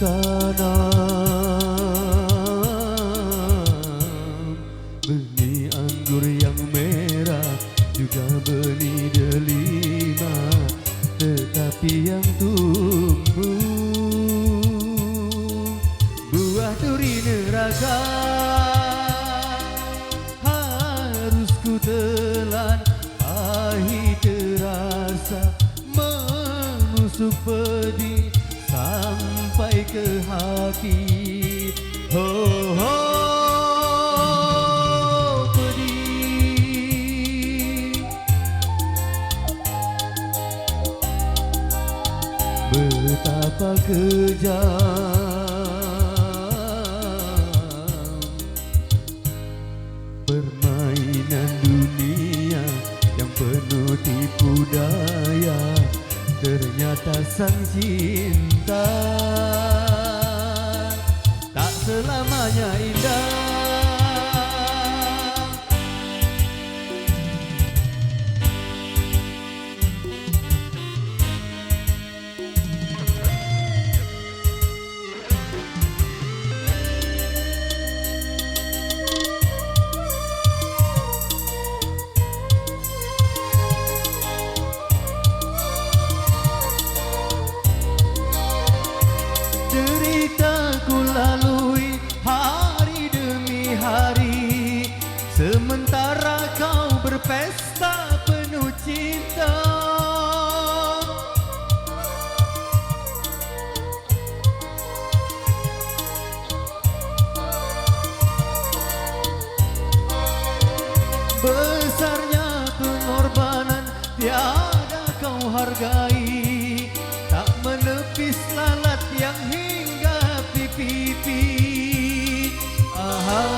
tanam benih anggur yang merah, juga benih delima, tetapi yang tumbuh buah duri neraka. Harus ku telan, pahit terasa, menusuk pedih sampai ke hati. Ho ho, pedih, betapa kejam permainan dunia yang penuh tipu daya. Ternyata sang cinta tak selamanya indah. Derita ku lalui hari demi hari, sementara kau berpesta penuh cinta. Besarnya pengorbanan tiada kau hargai, tak menepis lalat yang hingga pipi. Aha,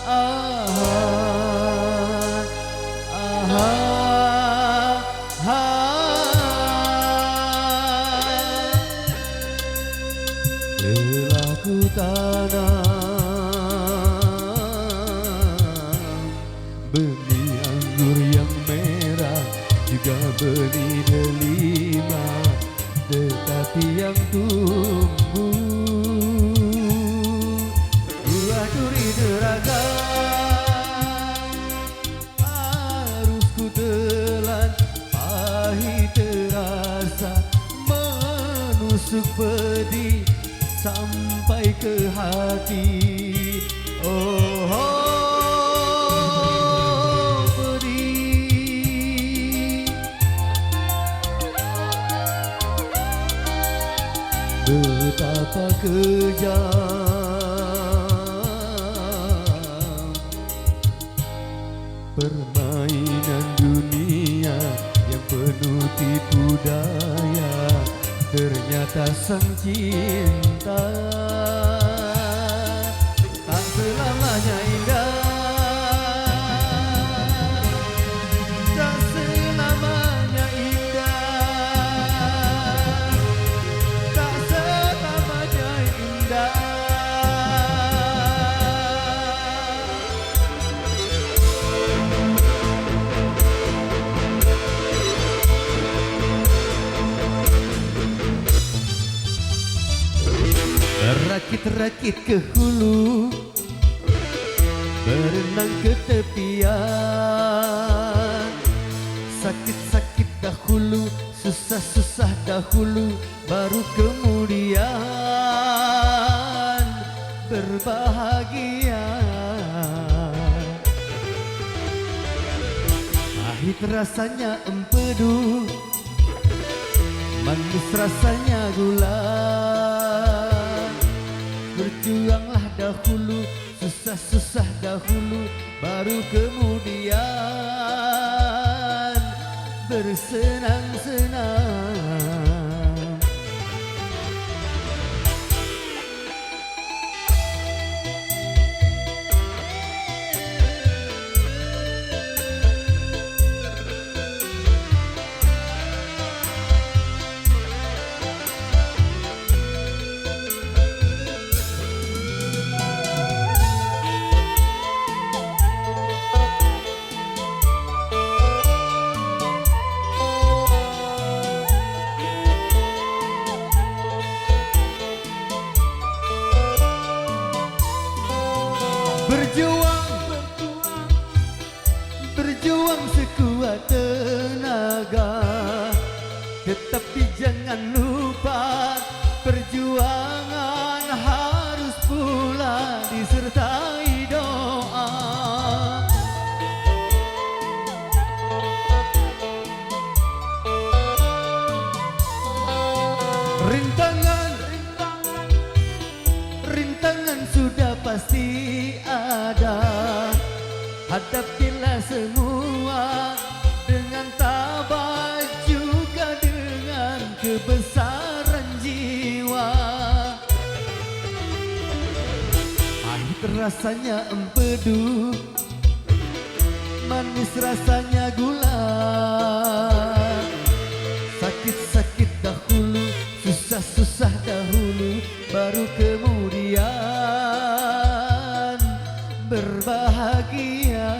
aha, aha, aha. Telah ku tanam benih anggur yang merah, juga benih delima, tetapi yang tumbuh buah duri neraka. Harus ku telan, pahit terasa, menusuk pedih sampai ke hati. Oh, oh, pedih, betapa kejam permainan dunia yang penuh tipu daya. Ternyata sang cinta tak selamanya indah. Tak selamanya indah, tak selamanya indah. Rakit-rakit ke hulu, berenang ke tepian. Sakit-sakit dahulu, susah-susah dahulu, baru kemudian berbahagia. Pahit rasanya empedu, manis rasanya gula. Berjuanglah dahulu, susah-susah dahulu, baru kemudian bersenang-senang. sekuat tenaga. Tetapi jangan lupa perjuangan harus pula disertai doa. Rintangan sudah pasti ada. Hadapilah semua dengan tabah juga dengan kebesaran jiwa. Pahit rasanya empedu, manis rasanya gula. Sakit-sakit dahulu, susah-susah dahulu, baru kemudian berbahagia.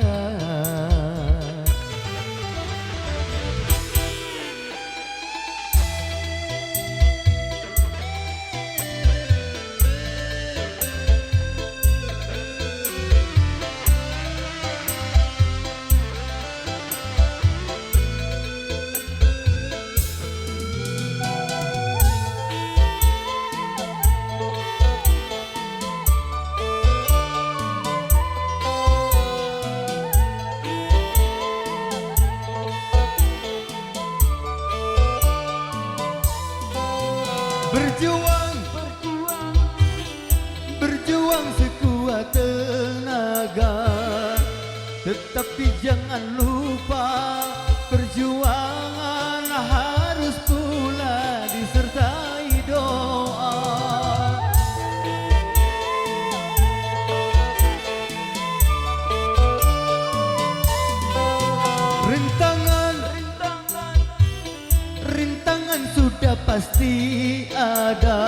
Berjuang sekuat tenaga. Tetapi jangan lupa perjuangan harus pula disertai doa. Rintangan sudah pasti ada.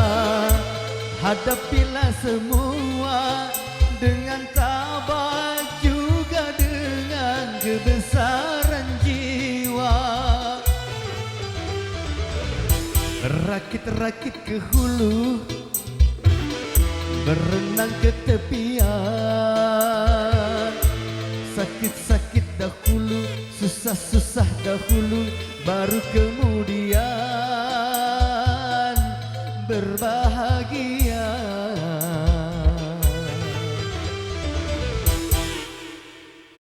Hadapilah semua dengan tabah juga dengan kebesaran jiwa. Rakit-rakit ke hulu, berenang ke tepian. Sakit-sakit dahulu, susah-susah dahulu, baru kemudian berbahagia.